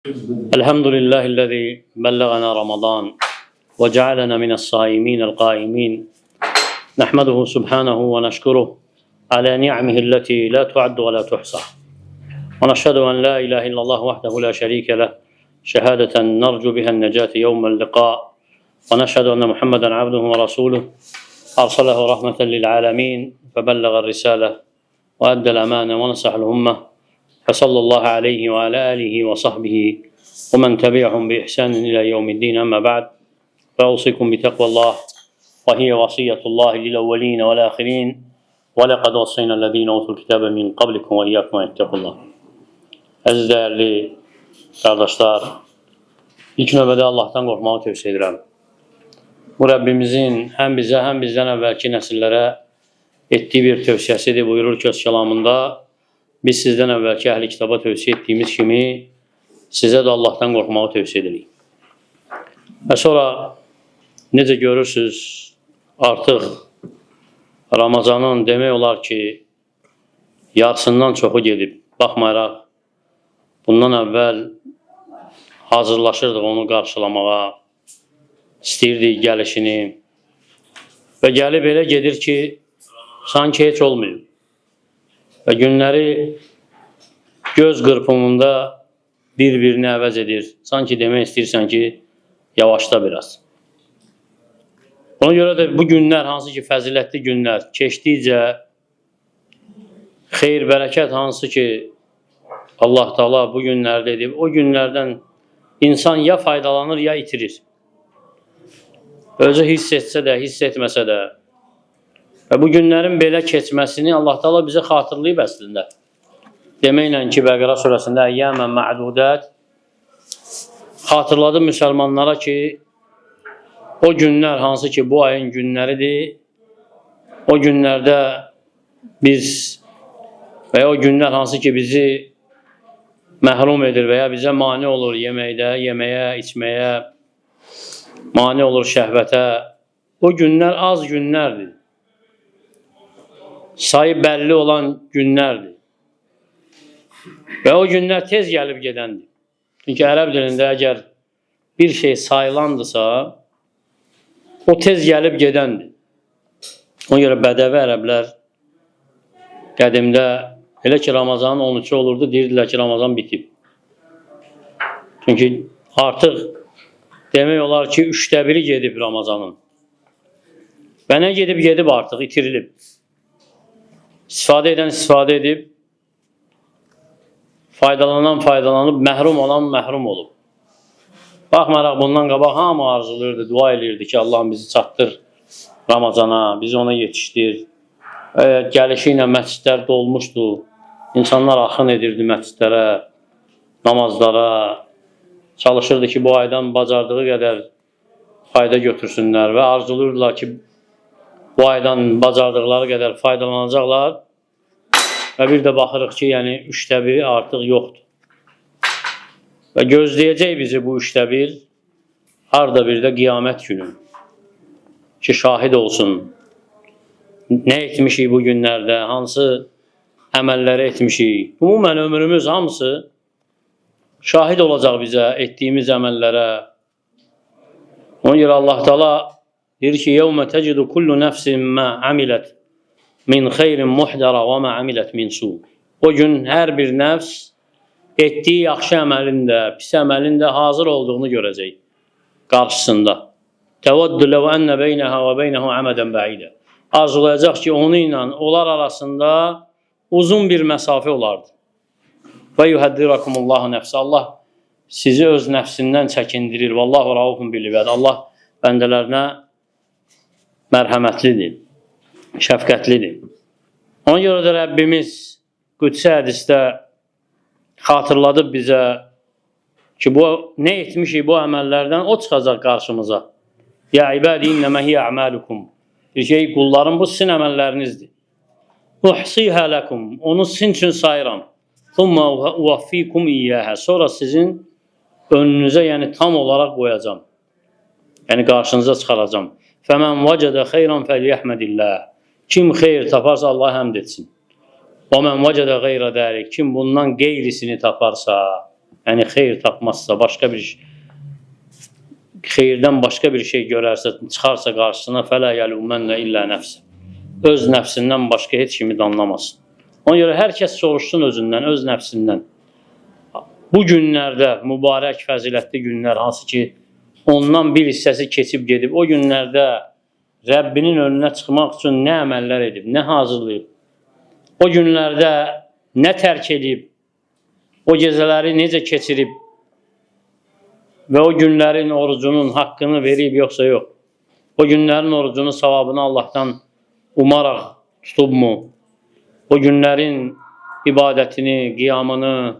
الحمد لله الذي بلغنا رمضان وجعلنا من الصائمين القائمين نحمده سبحانه ونشكره على نعمه التي لا تعد ولا تحصى ونشهد أن لا إله إلا الله وحده لا شريك له شهادة نرجو بها النجاة يوم اللقاء ونشهد أن محمدا عبده ورسوله أرسله رحمة للعالمين فبلغ الرسالة وأدى الأمانة ونصح الأمة فصلى الله عليه وعلى آله وصحبه ومن تبعهم بإحسان إلى يوم الدين. أما بعد فأوصيكم بتقوى الله وهي وصية الله للأولين والآخرين ولقد وصينا الذين أوتوا الكتاب من قبلكم وإياكم أن اتقوا الله. Əziz değerli kardeşler, ilk növbədə Allah'tan qorxmağı tövsiyə edirəm. Bu Rabbimizin hem bize hem bizden evvelki nesillere ettiği bir tövsiyesidir. Buyurur ki öz kelamında, biz sizden evvelki ehli kitaba tövsiye ettiğimiz kimi size de Allah'tan qorxmağı tövsiye edirik. Ve sonra necə görürsünüz artıq Ramazanın demək olar ki yarısından çoxu gedib. Baxmayaraq bundan əvvəl hazırlaşırdıq onu qarşılamağa, istəyirdik gəlişini və gəlib elə gedir ki sanki heç olmuyor. Və günləri göz qırpımında bir-birini əvəz edir. Sanki demək istəyirsən ki yavaşla biraz. Ona görə də bu günlər hansı ki fəzilətli günlər keçdikcə xeyir, bərəkət hansı ki Allah Taala bu günlərdə edib, o günlərdən insan ya faydalanır ya itirir. Özü hiss etsə də, hiss etməsə də. Və bu günlərin belə keçməsini Allah Taala bizə xatırlayıb əslində. Deməklə ki Bəqərə surəsində əyyəmən mə'dudət xatırladı müsəlmanlara ki o günlər hansı ki bu ayın günləridir, o günlərdə biz və ya o günlər hansı ki bizi məhrum edir və ya bizə mane olur yeməkdə, yeməyə, içməyə, mane olur şəhvətə. O günlər az günlərdir. Sayı bəlli olan günlərdir. Və o günlər tez gəlib gedəndir. Çünki ərəb dilində əgər bir şey sayılandısa, o tez gəlib gedəndir. Ona görə bədəvi ərəblər qədimdə elə ki Ramazanın 13-ü olurdu, deyirdilər ki Ramazan bitib. Çünki artıq demək olar ki 1/3 gedib Ramazanın. Və nə gedib artıq, itirilib. İstifadə edən istifadə edib, faydalanan faydalanıb, məhrum olan məhrum olub. Baxmayaraq bundan qabaq hamı arzulayırdı, dua edirdi ki Allah'ım bizi çatdır Ramazana, bizi ona yetişdir. Gəlişi ilə məscidlər dolmuşdu. İnsanlar axın edirdi məscidlərə, namazlara. Çalışırdı ki bu aydan bacardığı qədər fayda götürsünlər və arzulayırdılar ki bu aydan bacardıqları qədər faydalanacaqlar. Və bir də baxırıq ki, yəni 1/3 artıq yoxdur. Və gözləyəcək bizi bu 1/3 harda bir də qiyamət günü ki şahid olsun. Nə etmişik bu günlərdə, hansı əməlləri etmişik. Ümumən ömrümüz hamısı şahid olacaq bizə etdiyimiz əməllərə. Ona görə Allah Taala deyir ki yevmə tecidu kullu nəfsin mə amilət min xeyrin muhdara və mə amilət min su. O gün hər bir nəfs etdiyi yaxşı əməlin də, pis əməlin də hazır olduğunu görəcək qarşısında. Təvəddü ləv ənə beynəhə və beynəhu əmədən bəidə. Arzulayacaq ki onu ilə onlar arasında uzun bir məsafə olardı. Və yuhəddirakumullahu nəfsə. Allah sizi öz nəfsindən çəkindirir. Vallahu raufun bil ibad. Allah bəndələrinə mərhəmətlidir, şəfqətlidir. Ona görə də Rəbbimiz qüdsi hədisdə xatırladıb bizə ki bu nə etmişik bu əməllərdən o çıxacaq qarşımıza. Ya ibadi innəmə hiyə əməlukum. Bir şey qullarım bu sizin əməllərinizdir. Uhsihə ləkum. Onu sizin üçün sayıram. Thumma uvaffikum iyyəhə. Sonra sizin önünüzə yəni tam olaraq qoyacam. Yəni qarşınıza çıxaracam. Fəmən vəcədə xeyran fəliyəhmədilləh. Kim xeyr taparsa Allah həmd etsin. Və mən vəcədə qeyrə dərik. Kim bundan qeyrisini taparsa, yəni xeyir tapmazsa, başqa bir xeyirdən başqa bir şey görərsə, çıxarsa qarşısına fələ yəlumənlə illə nəfsə. Öz nəfsindən başqa heç kimi danlamasın. Ona görə hər kəs soruşsun özündən, öz nəfsindən. Bu günlərdə, mübarək, fəzilətli günlər, hansı ki, ondan bir hissəsi keçib gedib, o günlərdə Rəbbinin önünə çıxmaq üçün nə əməllər edib, nə hazırlayıb, o günlərdə nə tərk edib, o gecələri necə keçirib və o günlərin orucunun haqqını verib yoxsa yox, o günlərin orucunun savabını Allahdan umaraq tutubmu, o günlərin ibadətini, qiyamını,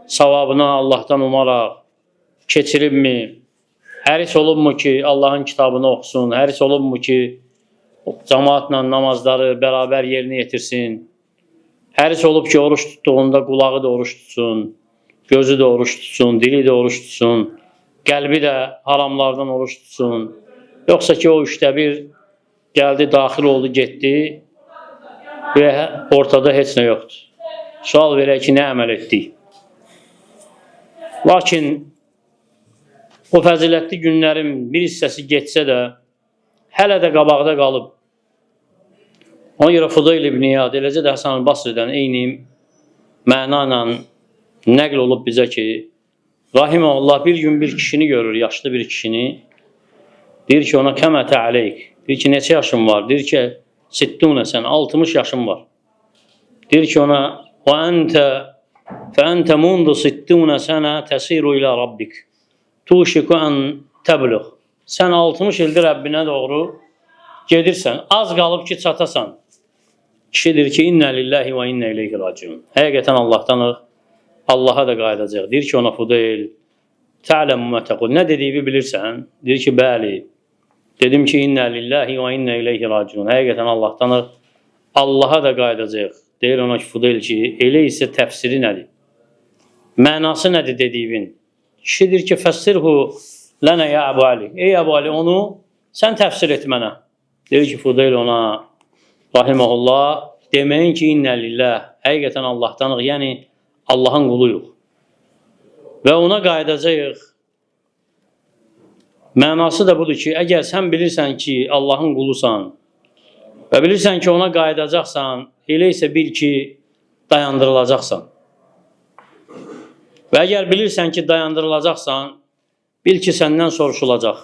savabını Allahdan umaraq keçiribmi, həris olubmu ki, Allahın kitabını oxusun, həris olubmu ki, cəmaatla namazları bərabər yerinə yetirsin, həris olub ki, oruç tutduğunda qulağı da oruç tutsun, gözü də oruç tutsun, dili də oruç tutsun, qəlbi də haramlardan oruç tutsun, yoxsa ki, o üçdə bir gəldi, daxil oldu, getdi və ortada heç nə yoxdur. Sual verək ki, nə əməl etdik? Lakin o fəzilətli günlərin bir hissəsi geçsə də, hələ də qabaqda qalıb. Ona görə Fudayl ibn İyad, eləcə də Həsən el-Basridən eyni məna ilə nəql olub bizə ki, rahiməhullah bir gün bir kişini görür, yaşlı bir kişini, deyir ki, ona kəmətə aleyk, deyir ki, neçə yaşın var? Deyir ki, 60 sən, 60 yaşın var. Deyir ki, ona فَأَنْتَ مُنْدُ 60 سَنَةً تَسِيرُ إِلَى رَبِّكَ تُوشِكُ أَنْ تَبْلُغ. Sən 60 ildir Rəbbinə doğru gedirsən, az qalıb ki, çatasan. Kişi deyir ki, İnnə lillahi və innə ileyhi raciun. Həqiqətən Allahdanıq, Allaha da qayıdacaq. Deyir ki, ona Fudayl, tə'ləmu mə təqul. Nə dediyini bilirsən? Deyir ki, bəli. Dedim ki, İnnə lillahi və innə ileyhi raciun. Həqiqətən Allahdanıq, Allaha da qayıdacaq. Deyir ona ki, Fudayl ki, elə isə təfsiri nədir? Mənası nədir dediyin? Kişi deyir ki, fəssirhu lənə ya Əbu Ali. Ey Əbu Ali, onu sən təfsir et mənə. Deyir ki, Fudayl ona, rahiməhullah, deməyin ki, innə lillah, həqiqətən Allahdanıq, yəni Allahın quluyuq. Və ona qayıdacaq. Mənası da budur ki, əgər sən bilirsən ki, Allahın qulusan və bilirsən ki, ona qayıdacaqsan, elə isə bil ki, dayandırılacaqsan. Və əgər bilirsən ki, dayandırılacaqsan, bil ki, səndən soruşulacaq.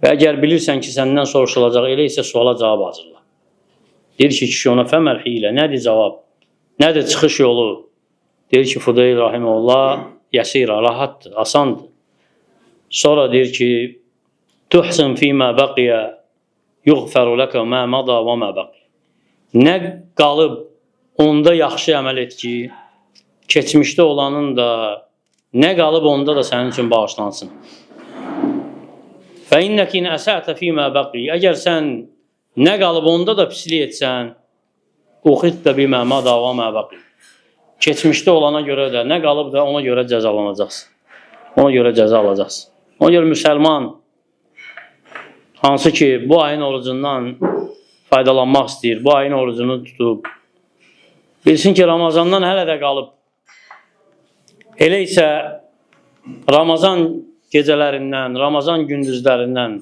Və əgər bilirsən ki, səndən soruşulacaq, elə isə suala cavab hazırla. Deyir ki, kişi ona fəməl hilə, nədir cavab? Nədir çıxış yolu? Deyir ki, Fudayl rahiməhullah, yəsirə, rahatdır, asandır. Sonra deyir ki, tuhsin fīmə bəqiyə, yuğfəru ləkə mə məda və mə bəqiyə. Nə qalıb, onda yaxşı əməl et ki, keçmişdə olanın da, nə qalıb, onda da sənin üçün bağışlansın. Fə innəkin əsətə fīmə bəqiyə. Əgər sən nə qalıb, onda da pislik etsən, uxiddə bimə məda və mə bəqiyə. Keçmişdə olana görə də, nə qalıb da ona görə cəzalanacaqsın. Ona görə cəza alacaqsın. Ona görə müsəlman, hansı ki, bu ayın orucundan faydalanmaq istəyir, bu ayın orucunu tutub, bilsin ki, Ramazandan hələ də qalıb. Elə isə Ramazan gecələrindən, Ramazan gündüzlərindən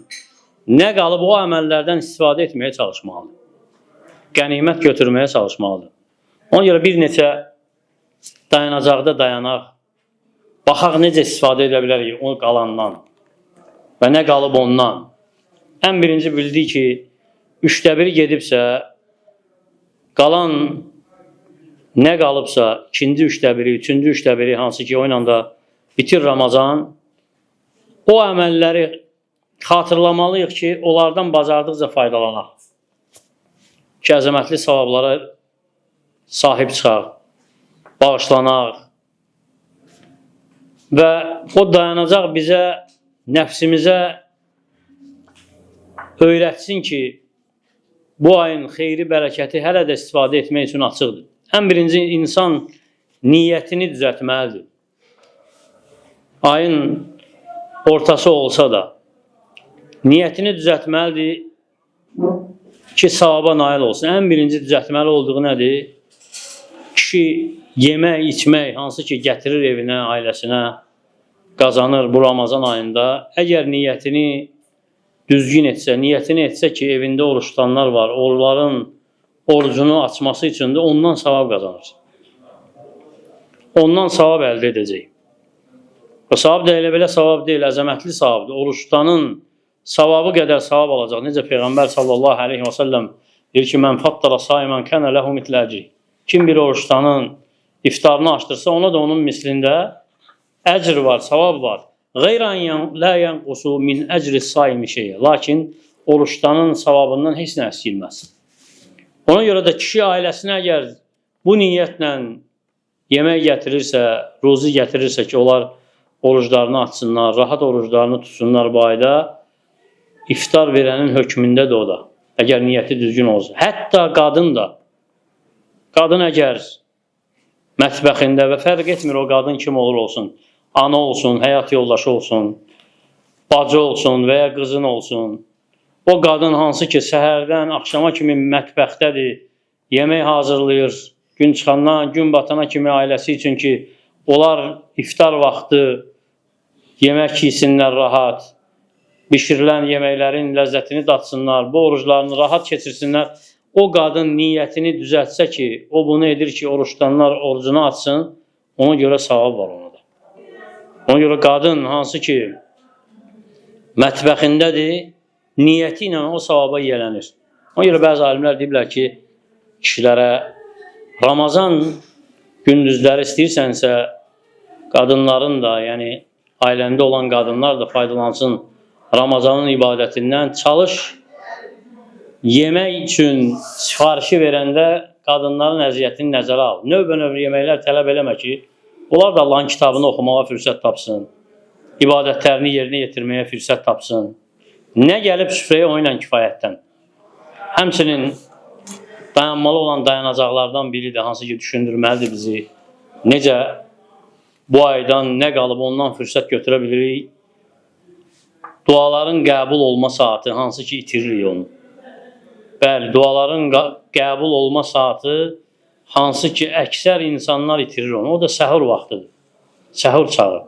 nə qalıb, o əməllərdən istifadə etməyə çalışmalıdır. Qənimət götürməyə çalışmalıdır. Ona görə bir neçə dayanacaqda dayanaq, baxaq necə istifadə edə bilərik o qalandan və nə qalıb ondan. Ən birinci bildik ki, 3də 1 gedibsə, qalan nə qalıbsa, 2-ci 3də 1, 3-cü 3də 1, hansı ki, o ilə da bitir Ramazan, o əməlləri xatırlamalıyıq ki, onlardan bacardıqca faydalanaq. Ki, əzəmətli savablara sahib çıxaq, bağışlanaq və o dayanacaq bizə, nəfsimizə öyrətsin ki, bu ayın xeyri, bərəkəti hələ də istifadə etmək üçün açıqdır. Ən birinci, insan niyyətini düzəltməlidir. Ayın ortası olsa da, niyyətini düzəltməlidir ki, savaba nail olsun. Ən birinci düzəltməli olduğu nədir? Kişi yemək, içmək, hansı ki gətirir evinə, ailəsinə, qazanır bu Ramazan ayında. Əgər niyyətini düzgün etsə, niyyətini etsə ki, evində oruç tutanlar var, onların orucunu açması üçün də ondan savab qazanır. Ondan savab əldə edəcək. O savab da elə belə savab deyil, əzəmətli savabdır. Oruç tutanın savabı qədər savab alacaq. Necə Peyğəmbər sallallahu aleyhi və səlləm deyir ki, mən fattara saimən kənə ləhu mitləci. Kim bir oruç tutanın iftarını açdırsa, ona da onun mislində əcr var, savab var. Qeyrən lə yənqusu min əcri saimi şeyə. Lakin oruç tutanın savabından heç nə əskilməz. Ona görə də kişi ailəsinə əgər bu niyyətlə yemək gətirirsə, ruzi gətirirsə ki, onlar oruclarını açsınlar, rahat oruclarını tutsunlar bu ayda, iftar verənin hökmündədir o da. Əgər niyyəti düzgün olsun. Hətta qadın da. Qadın əgər mətbəxində və fərq etmir o qadın kim olur olsun, ana olsun, həyat yoldaşı olsun, bacı olsun və ya qızın olsun, o qadın hansı ki səhərdən axşama kimi mətbəxdədir, yemək hazırlayır, gün çıxandan gün batana kimi ailəsi üçün ki, onlar iftar vaxtı yemək yesinlər rahat, bişirilən yeməklərin ləzzətini datsınlar, bu oruclarını rahat keçirsinlər. O qadın niyyətini düzəltsə ki, o bunu edir ki, oruç tutanlar orucunu açsın, ona görə savab var ona da. Ona görə qadın hansı ki mətbəxindədir, niyyəti ilə o savaba yiyələnir. Ona görə bəzi alimlər deyiblər ki, kişilərə Ramazan gündüzləri istəyirsənsə, qadınların da, yəni ailəndə olan qadınlar da faydalansın Ramazanın ibadətindən. Çalış, yemək üçün sifarişi verəndə qadınların əziyyətini nəzərə al. Növbə-növbə yeməklər tələb eləmə ki, onlar da Allahın kitabını oxumağa fürsət tapsın, ibadətlərini yerinə yetirməyə fürsət tapsın. Nə gəlib süfrəyə o ilə kifayətdən. Həmçinin dayanmalı olan dayanacaqlardan biri də hansı ki düşündürməlidir bizi. Necə bu aydan nə qalıb ondan fürsət götürə bilirik? Duaların qəbul olma saatı hansı ki itiririk onu. Bəli, duaların qəbul olma saatı hansı ki əksər insanlar itirir onu. O da səhur vaxtıdır. Səhur çağı.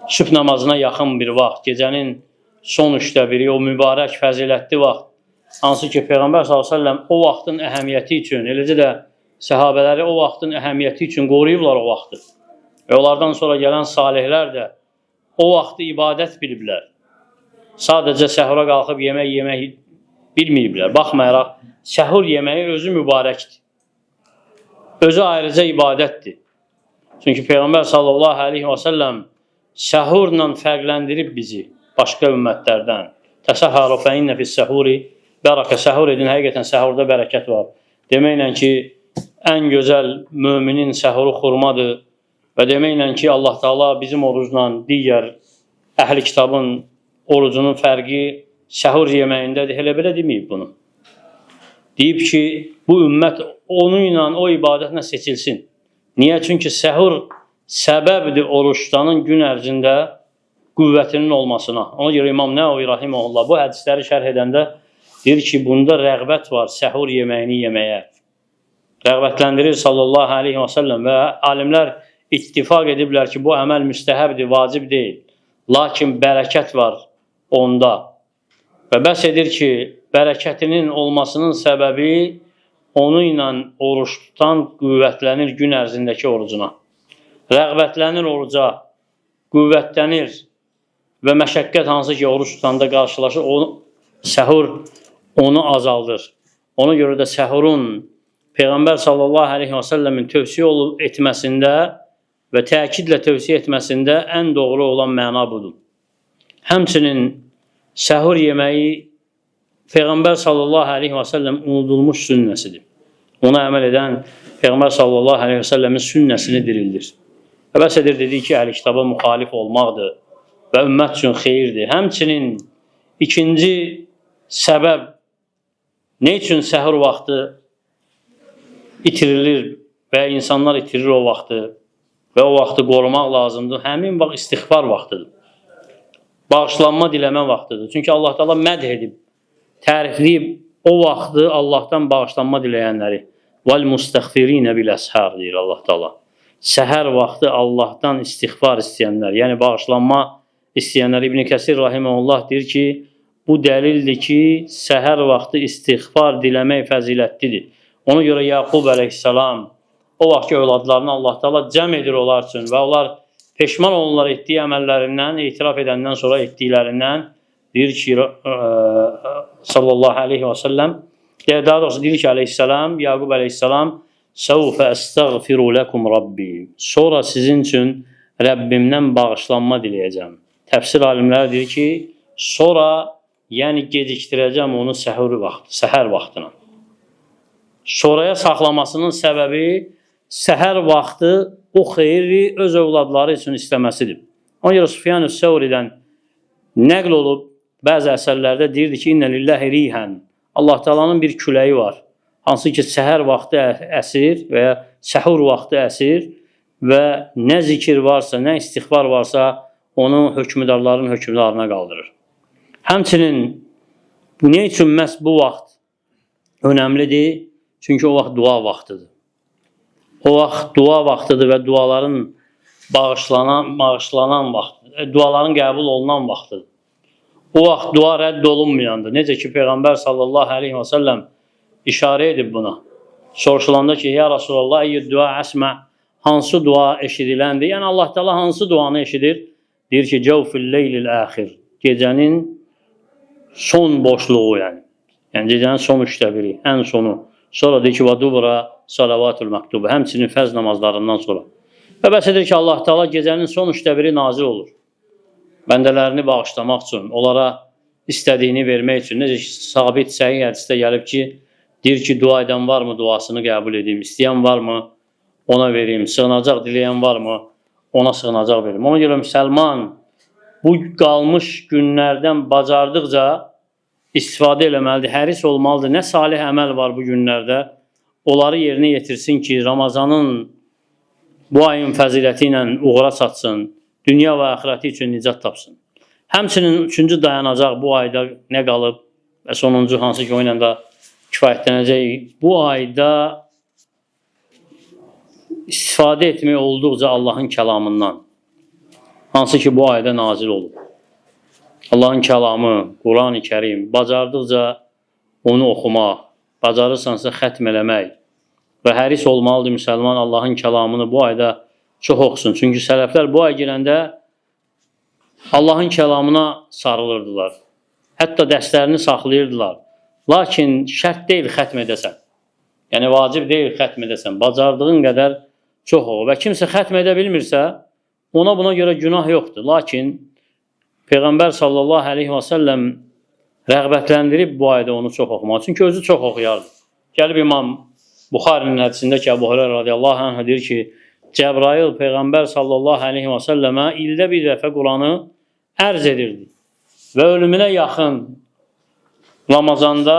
Sübh namazına yaxın bir vaxt, gecənin son 3/1, o mübarək, fəzilətli vaxt. Hansı ki Peyğəmbər s.ə.v o vaxtın əhəmiyyəti üçün, eləcə də səhabələri o vaxtın əhəmiyyəti üçün qoruyublar o vaxtı. Və onlardan sonra gələn salihlər də o vaxtı ibadət biliblər. Sadəcə səhura qalxıb yemək bilməyiblər. Baxmayaraq, səhur yeməyi özü mübarəkdir. Özü ayrıca ibadətdir. Çünki Peyğəmbər sallallahu aleyhi və səlləm səhurla fərqləndirib bizi başqa ümmətlərdən. Təsəhharu fə innə fis-səhuri bərəkə. Səhur edin, həqiqətən səhurda bərəkət var. Deməklə ki, ən gözəl müminin səhuru xurmadır və deməklə ki, Allah Taala bizim orucla digər əhl-i kitabın orucunun fərqi səhur yeməyindədir. Elə belə deməyib bunu. Deyib ki, bu ümmət onunla, o ibadətlə seçilsin. Niyə? Çünki səhur səbəbdir oruç tutanın gün ərzində qüvvətinin olmasına. Ona görə İmam Nəvavi rahimehullah bu hədisləri şərh edəndə deyir ki, bunda rəğbət var səhur yeməyini yeməyə. Rəğbətləndirir sallallahu aleyhi və səlləm və alimlər ittifaq ediblər ki, bu əməl müstəhəbdir, vacib deyil. Lakin bərəkət var onda. Və bəs edir ki, bərəkətinin olmasının səbəbi onu ilə oruç tutan qüvvətlənir gün ərzindəki orucuna. Rəğbətlənir oruca, qüvvətlənir və məşəqqət hansı ki oruç tutanda qarşılaşır, səhur onu azaldır. Ona görə də səhurun Peyğəmbər sallallahu aleyhi və səlləmin tövsiyə etməsində və təkidlə tövsiyə etməsində ən doğru olan məna budur. Həmçinin səhur yeməyi Peyğəmbər sallallahu aleyhi və səlləm unudulmuş sünnəsidir. Ona əməl edən Peyğəmbər sallallahu aleyhi və səlləmin sünnəsini dirildir. Və bəs edir, dedik ki, əhl-i kitaba müxalif olmaqdır və ümmət üçün xeyirdir. Həmçinin ikinci səbəb nə üçün səhur vaxtı itirilir və insanlar itirir o vaxtı və o vaxtı qorumaq lazımdır. Həmin vaxt istiğfar vaxtıdır. Bağışlanma diləmə vaxtıdır. Çünki Allah Taala mədh edib, tərifləyib o vaxtı Allahdan bağışlanma diləyənləri. Vel mustaghfirine bil ashar deyir Allah Taala. Səhər vaxtı Allahdan istiğfar istəyənlər, yəni bağışlanma istəyənlər. İbn Kəsir rahimehullah deyir ki, bu dəlildir ki, səhər vaxtı istiğfar diləmək fəzilətlidir. Ona görə Yaqub əleyhissalam o vaxtki övladlarını Allah Taala cəm edir onlar üçün və onlar peşman olurlar etdiyi əməllərindən, etiraf edəndən sonra etdiklərindən. Deyir ki, sallallahu aleyhi və səlləm, daha doğrusu deyir ki, aleyhissalam, Yaqub əleyhissalam, "Səvfə əstəğfiru ləkum Rabbi." Sonra sizin üçün Rəbbimdən bağışlanma diləyəcəm. Təfsir alimləri deyir ki, sonra yəni gecikdirəcəm onu səhər vaxtına. Sonraya saxlamasının səbəbi səhər vaxtı o xeyri öz övladları üçün istəməsidir. Ona görə Süfyan Əs-Səvridən nəql olub bəzi əsərlərdə deyirdi ki, "İnnə lillahi rihan." Allah Taala'nın bir küləyi var. Hansı ki, səhər vaxtı əsir və ya səhur vaxtı əsir və nə zikir varsa, nə istiğfar varsa, onu hökmdarların hökmdarına qaldırır. Həmçinin nə üçün məhz bu vaxt önəmlidir? Çünki o vaxt dua vaxtıdır. O vaxt dua vaxtıdır və duaların bağışlanan vaxtıdır. Duaların qəbul olunan vaxtıdır. O vaxt dua rədd olunmayandır. Necə ki, Peyğəmbər sallallahu aleyhi və səlləm işarə edib buna. Soruşulanda ki, ya Rasulallah, eyyid dua əsmə, hansı dua eşidiləndir? Yəni Allah Teala hansı duanı eşidir? Deyir ki, cəvfil leylil əxir, gecənin son boşluğu yəni. Yəni gecənin son üçdə biri, ən sonu. Sonra deyir ki, və dubra salavatul məktubə, həmçinin fərz namazlarından sonra. Və bəs edir ki, Allah Teala gecənin son üçdə biri nazil olur. Bəndələrini bağışlamaq üçün, onlara istədiyini vermək üçün. Necə ki, sabit səhih hədisdə gəlib ki, deyir ki, dua edən varmı, duasını qəbul edeyim, istəyən varmı, ona vereyim, sığınacaq diləyən varmı, ona sığınacaq verim. Ona görə müsəlman bu qalmış günlərdən bacardıqca istifadə eləməlidir, həris olmalıdır. Nə salih əməl var bu günlərdə, onları yerinə yetirsin ki, Ramazanın bu ayın fəziləti ilə uğura çatsın, dünya və axirəti üçün nicat tapsın. Həmçinin üçüncü dayanacaq bu ayda nə qalıb və sonuncu hansı ki, o ilə də kifayətlənəcək. Bu ayda istifadə etmək olduqca Allahın kəlamından, hansı ki, bu ayda nazil olub. Allahın kəlamı, Quran-ı Kərim, bacardıqca onu oxumaq, bacarırsansa xətm eləmək və həris olmalıdır müsəlman Allahın kəlamını bu ayda çox oxusun. Çünki sələflər bu ay girəndə Allahın kəlamına sarılırdılar. Hətta dərslərini saxlayırdılar. Lakin şərt deyil xətm edəsən. Yəni, vacib deyil xətm edəsən. Bacardığın qədər çox oxu. Və kimsə xətm edə bilmirsə, ona buna görə günah yoxdur. Lakin Peyğəmbər sallallahu aleyhi və səlləm rəğbətləndirib bu ayda onu çox oxumaq. Çünki özü çox oxuyardı. Gəlib İmam Buxarinin hədisində ki, Əbu Hüreyra radiyallahu anh deyir ki, Cəbrail Peyğəmbər sallallahu aleyhi və səlləmə ildə bir dəfə Quranı ərz edirdi. Və ölümünə yaxın Ramazanda,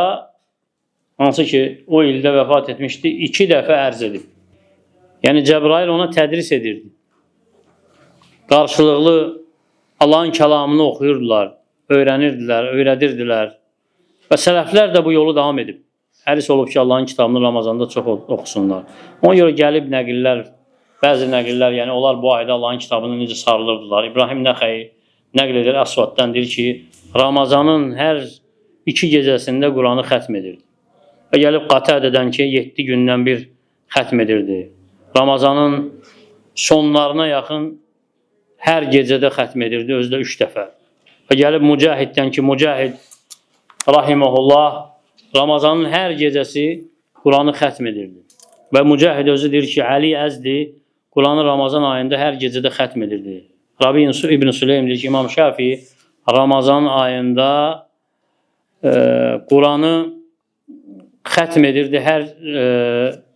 hansı ki, o ildə vəfat etmişdi, 2 dəfə ərz edib. Yəni, Cəbrail ona tədris edirdi. Qarşılıqlı Allahın kəlamını oxuyurdular, öyrənirdilər, öyrədirdilər. Və sələflər də bu yolu davam edib. Həris olub ki, Allahın kitabını Ramazanda çox oxusunlar. Ona görə gəlib nəqillər, bəzi nəqillər, yəni onlar bu ayda Allahın kitabını necə sarılırdılar. İbrahim Nəxəyi nəql edir Əsvaddan, deyir ki, Ramazanın hər 2 gecəsində Quranı xətm edirdi. Və gəlib Qatədədən ki, 7 gündən bir xətm edirdi. Ramazanın sonlarına yaxın hər gecədə xətm edirdi, özü də 3 dəfə. Və gəlib Mücahiddən ki, Mücahid rahiməhullah Ramazanın hər gecəsi Quranı xətm edirdi. Və Mücahid özü deyir ki, Əli Əzdi Quranı Ramazan ayında hər gecədə xətm edirdi. Rabi İbn Süleym deyir ki, İmam Şafi Ramazan ayında Quranı xətm edirdi hər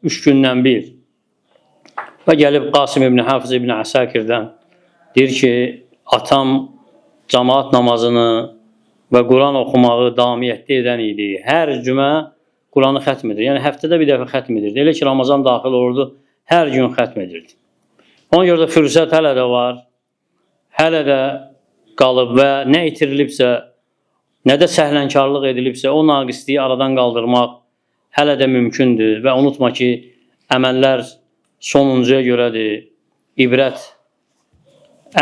3 gündən bir. Və gəlib Qasım ibn Hafız ibn Əsakirdən deyir ki, atam cemaat namazını və Quran oxumağı davamiyyətli edən idi. Hər cümə Quranı xətm edir. Yəni, həftədə bir dəfə xətm edirdi. Elə ki, Ramazan daxil olurdu, hər gün xətm edirdi. Ona görə də fürsət hələ də var, hələ də qalıb və nə itirilibsə, nə də səhlənkarlıq edilibsə, o naqisliyi aradan qaldırmaq hələ də mümkündür və unutma ki, əməllər sonuncuya görədir. İbrət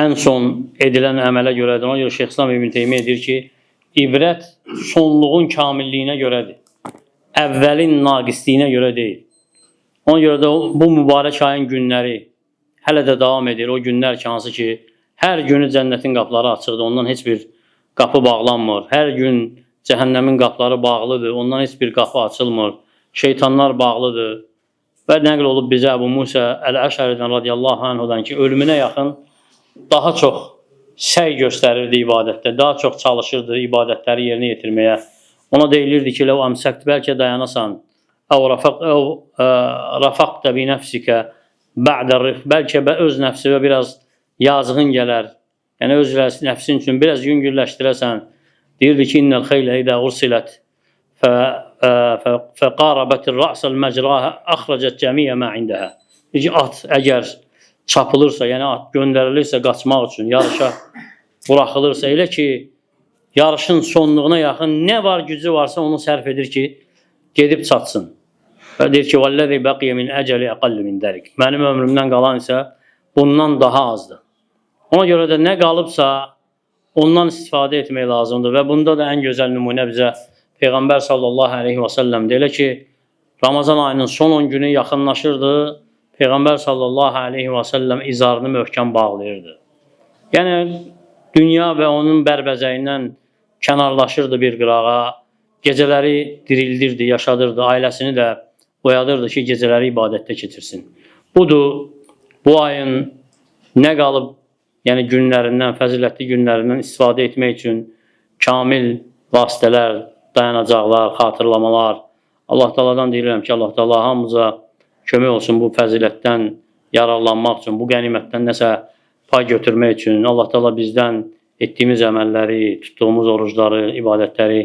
ən son edilən əmələ görədir. Ona görə Şeyx İslam İbn Teymiyyə edir ki, ibrət sonluğun kamilliyinə görədir. Əvvəlin naqisliyinə görə deyil. Ona görə də bu mübarək ayın günləri hələ də davam edir. O günlər ki, hansı ki, hər günü cənnətin qapıları açıqdır. Ondan heç bir qapı bağlanmır. Hər gün cəhənnəmin qapıları bağlıdır. Ondan heç bir qapı açılmır. Şeytanlar bağlıdır. Və nəql olub bizə Əbu Musa Əl-Əşəridən radiyallahu anhudan ki, ölümünə yaxın daha çox səy göstərirdi ibadətdə. Daha çox çalışırdı ibadətləri yerinə yetirməyə. Ona deyilirdi ki, ləv əmsəkt, bəlkə dayanasan. Rafaqda bi nəfsikə bə'də rif, bəlkə öz nəfsivə biraz yazığın gələr. Yəni, öz nəfsin üçün biraz yüngülləşdirəsən. Deyirdi ki, innəl xeylə idə ursilət fəqarabətir rə'səl məcrahə əxrəcət cəmiyyə mə indəhə. Deyir ki, at əgər çapılırsa, yəni at göndərilirsə qaçmaq üçün, yarışa buraxılırsa, elə ki, yarışın sonluğuna yaxın nə var, gücü varsa onu sərf edir ki, gedib çatsın. Və deyir ki, vəlləzi bəqiyə min əcəli əqalli min dərik. Mənim ömrümdən qalan isə bundan daha azdır. Ona görə də nə qalıbsa ondan istifadə etmək lazımdır. Və bunda da ən gözəl nümunə bizə Peyğəmbər sallallahu aleyhi və səlləm deyir ki, Ramazan ayının son 10 günü yaxınlaşırdı. Peyğəmbər sallallahu aleyhi və səlləm izarını möhkəm bağlayırdı. Yəni, dünya və onun bərbəzəyindən kənarlaşırdı bir qırağa, gecələri dirildirdi, yaşadırdı, ailəsini də oyadırdı ki, gecələri ibadətdə keçirsin. Budur, bu ayın nə qalıb, yəni günlərindən, fəzilətli günlərindən istifadə etmək üçün kamil vasitələr, dayanacaqlar, xatırlamalar. Allah Taala'dan deyirəm ki, Allah Taala hamımıza kömək olsun bu fəzilətdən yararlanmaq üçün, bu qənimətdən nəsə pay götürmək üçün. Allah Taala bizdən etdiyimiz əməlləri, tutduğumuz orucları, ibadətləri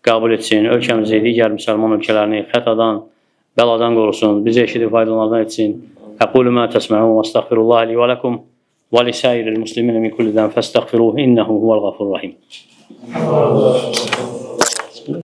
qəbul etsin. Ölkəmizi, digər müsəlman ölkələrini xətadan, bəladan qorusun. Bizi eşidib faydalardan etsin. Əqulu mə təsmə'un və estəğfirullah li və ləkum və lisəiril muslimin min kulli zəm fəstəğfiruhu innehu huvəl qafurur rahim.